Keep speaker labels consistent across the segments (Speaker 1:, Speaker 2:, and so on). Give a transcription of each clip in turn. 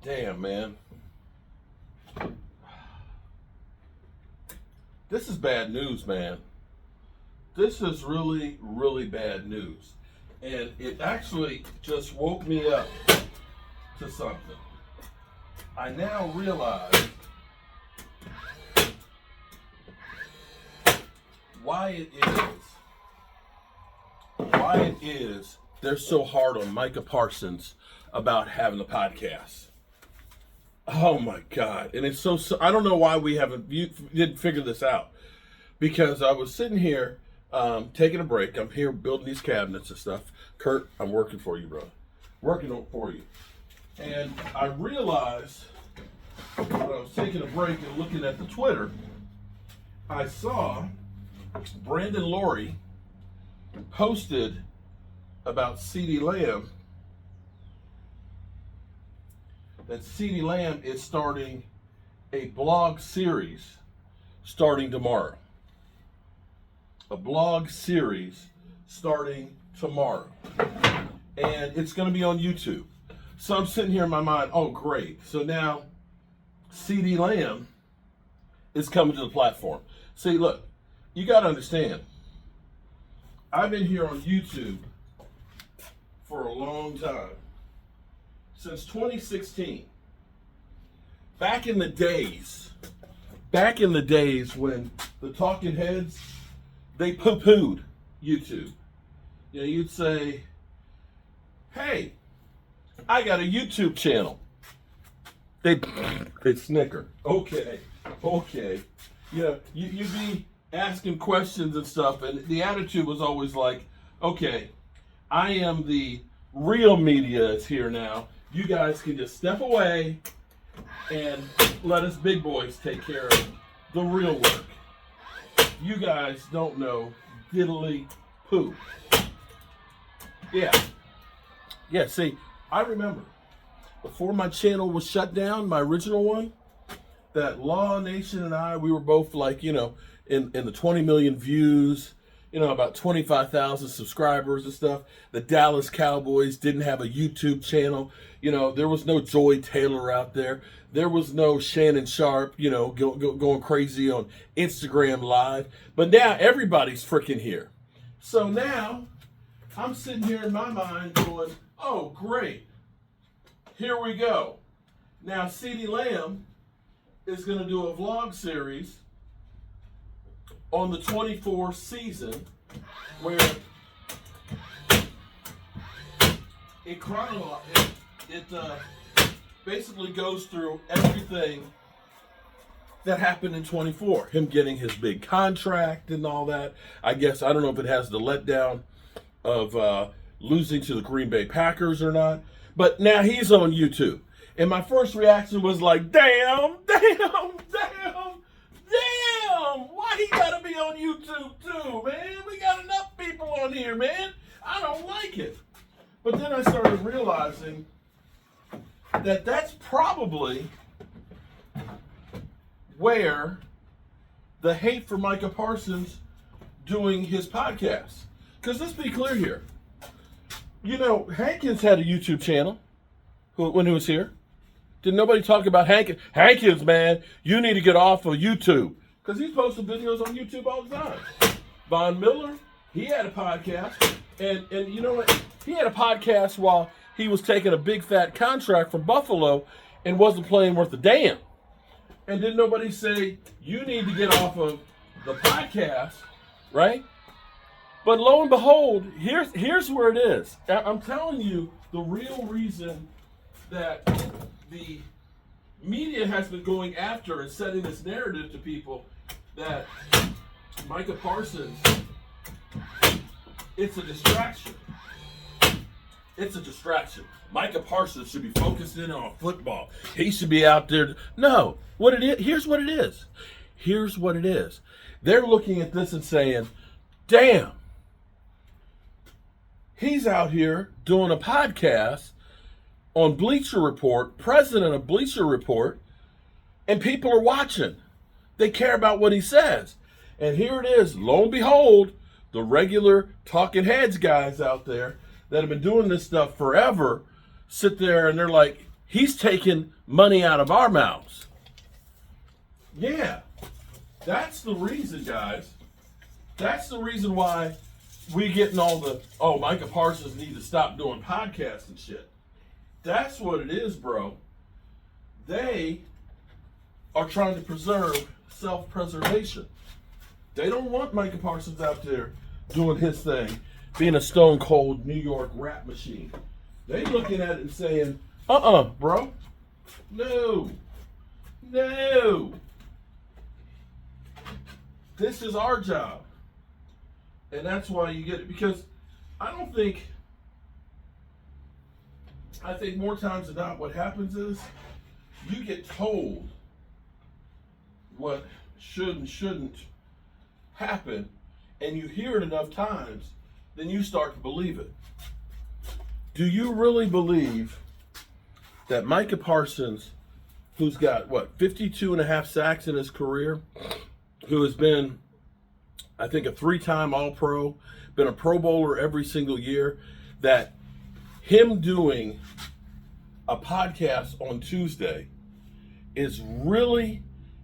Speaker 1: Damn, man. This is bad news, man. This is really, really bad news. And it actually just woke me up to something. I now realize why it is they're so hard on Micah Parsons about having a podcast. Oh my God. And it's so I don't know why you didn't figure this out. Because I was sitting here taking a break. I'm here building these cabinets and stuff. Kurt, I'm working for you, bro. Working for you. And I realized when I was taking a break and looking at the Twitter, I saw Brandon Laurie posted about Ceedee Lamb, that Ceedee Lamb is starting a blog series starting tomorrow. A blog series starting tomorrow. And it's going to be on YouTube. So I'm sitting here in my mind, oh great. So now Ceedee Lamb is coming to the platform. See, look, you got to understand, I've been here on YouTube for a long time. Since 2016. Back in the days when the talking heads, they poo-pooed YouTube. You know, you'd say, hey, I got a YouTube channel. They'd snicker. Okay. You know, you'd be asking questions and stuff, and the attitude was always like, okay, I am the real media is here now. You guys can just step away and let us big boys take care of the real work. You guys don't know diddly poo. Yeah, see, I remember before my channel was shut down, my original one, that Law Nation and I, we were both like, you know, in the 20 million views, you know, about 25,000 subscribers and stuff. The Dallas Cowboys didn't have a YouTube channel. You know, there was no Joy Taylor out there. There was no Shannon Sharp, you know, going crazy on Instagram Live. But now everybody's freaking here. So now I'm sitting here in my mind going, oh, great. Here we go. Now Ceedee Lamb is going to do a vlog series on the 24th season, where it basically goes through everything that happened in 24. Him getting his big contract and all that. I guess, I don't know if it has the letdown of losing to the Green Bay Packers or not. But now he's on YouTube. And my first reaction was like, damn. Why he gotta be on YouTube too, man? We got enough people on here, man. I don't like it. But then I started realizing that that's probably where the hate for Micah Parsons doing his podcast. Because let's be clear here. You know, Hankins had a YouTube channel when he was here. Did nobody talk about Hankins? Hankins, man, you need to get off of YouTube. Because he's posting videos on YouTube all the time. Von Miller, he had a podcast. And you know what? He had a podcast while he was taking a big fat contract from Buffalo and wasn't playing worth a damn. And didn't nobody say, you need to get off of the podcast, right? But lo and behold, here's where it is. I'm telling you the real reason that the media has been going after and setting this narrative to people that Micah Parsons, it's a distraction. It's a distraction. Micah Parsons should be focused in on football. He should be out there. No, here's what it is. Here's what it is. They're looking at this and saying, damn, he's out here doing a podcast on Bleacher Report, president of Bleacher Report, and people are watching. They care about what he says. And here it is, lo and behold, the regular talking heads guys out there that have been doing this stuff forever sit there and they're like, He's taking money out of our mouths. Yeah, that's the reason, guys. That's the reason why we getting all the, oh, Micah Parsons need to stop doing podcasts and shit. That's what it is, bro. They are trying to preserve self-preservation. They don't want Micah Parsons out there doing his thing, being a stone cold New York rap machine. They looking at it and saying, bro. No. This is our job. And that's why you get it. Because I think more times than not what happens is you get told what should and shouldn't happen, and you hear it enough times, then you start to believe it. Do you really believe that Micah Parsons, who's got, 52 and a half sacks in his career, who has been, I think, a 3-time All-Pro, been a Pro Bowler every single year, that him doing a podcast on Tuesday is really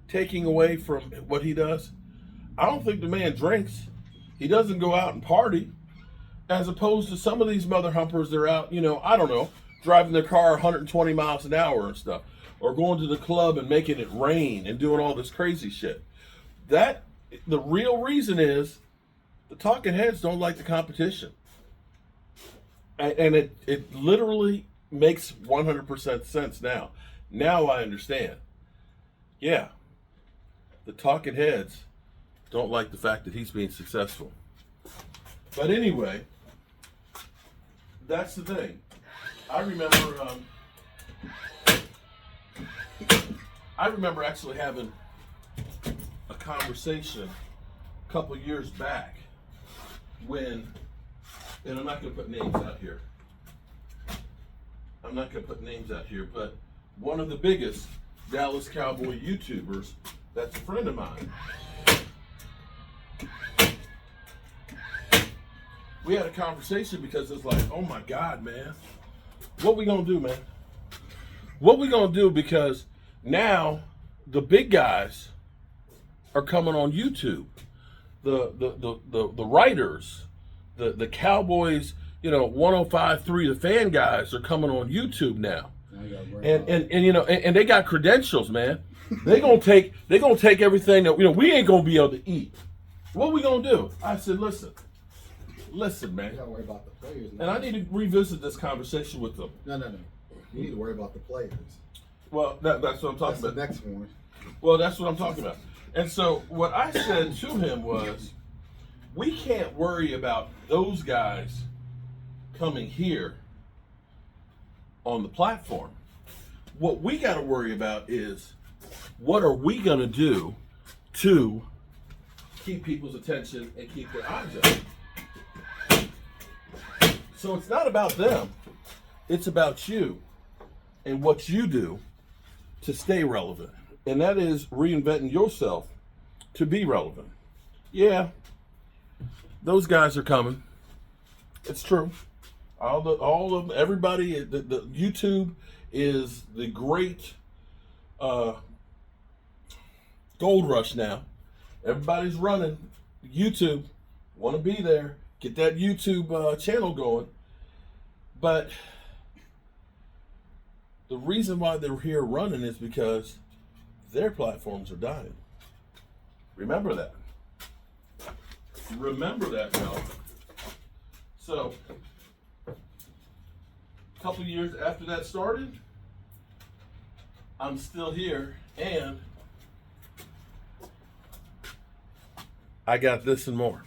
Speaker 1: taking away from what he does? I don't think the man drinks. He doesn't go out and party, as opposed to some of these mother humpers that are out, I don't know, driving their car 120 miles an hour and stuff, or going to the club and making it rain and doing all this crazy shit. The real reason is the talking heads don't like the competition. And it literally makes 100% sense now. Now I understand. Yeah, the talking heads don't like the fact that he's being successful. But anyway, that's the thing. I remember actually having a conversation a couple years back when, and I'm not going to put names out here. But one of the biggest Dallas Cowboy YouTubers, that's a friend of mine. We had a conversation because it's like, oh my God, man. What we gonna do, man? What we gonna do? Because now the big guys are coming on YouTube. The writers, the Cowboys, 105.3, the fan guys are coming on YouTube now. And they got credentials, man. They gonna take everything that we ain't gonna be able to eat. What we gonna do? I said, listen, man.
Speaker 2: You gotta worry about the players.
Speaker 1: And I need to revisit this conversation with them.
Speaker 2: No. You need to worry about the players.
Speaker 1: Well, that's what I'm talking about.
Speaker 2: The next one.
Speaker 1: Well, that's what I'm talking about. And so what I said to him was, we can't worry about those guys coming here on the platform. What we got to worry about is, what are we going to do to keep people's attention and keep their eyes up? So it's not about them. It's about you and what you do to stay relevant. And that is reinventing yourself to be relevant. Yeah, those guys are coming. It's true. All of everybody, the YouTube is the great gold rush now. Everybody's running YouTube. Want to be there. Get that YouTube channel going. But the reason why they're here running is because their platforms are dying. Remember that. Remember that now. So, a couple years after that started, I'm still here, and I got this and more.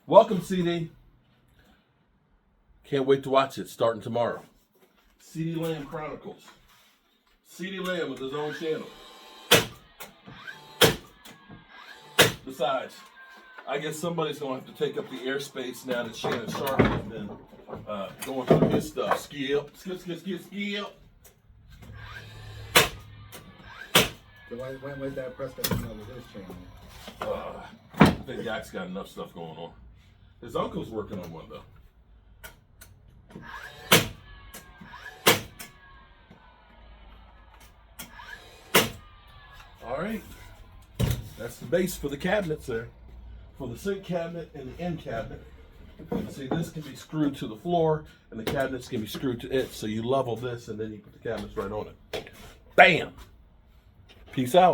Speaker 1: Welcome, Ceedee. Can't wait to watch it starting tomorrow. Ceedee Lamb Chronicles. Ceedee Lamb with his own channel. Besides, I guess somebody's going to have to take up the airspace now that Shannon Sharp has been going through his stuff. Skip.
Speaker 2: So when was that press that with his channel?
Speaker 1: I think Dak's got enough stuff going on. His uncle's working on one, though. All right. That's the base for the cabinets there. For the sink cabinet and the end cabinet. See, this can be screwed to the floor, and the cabinets can be screwed to it. So you level this, and then you put the cabinets right on it. Bam! Peace out.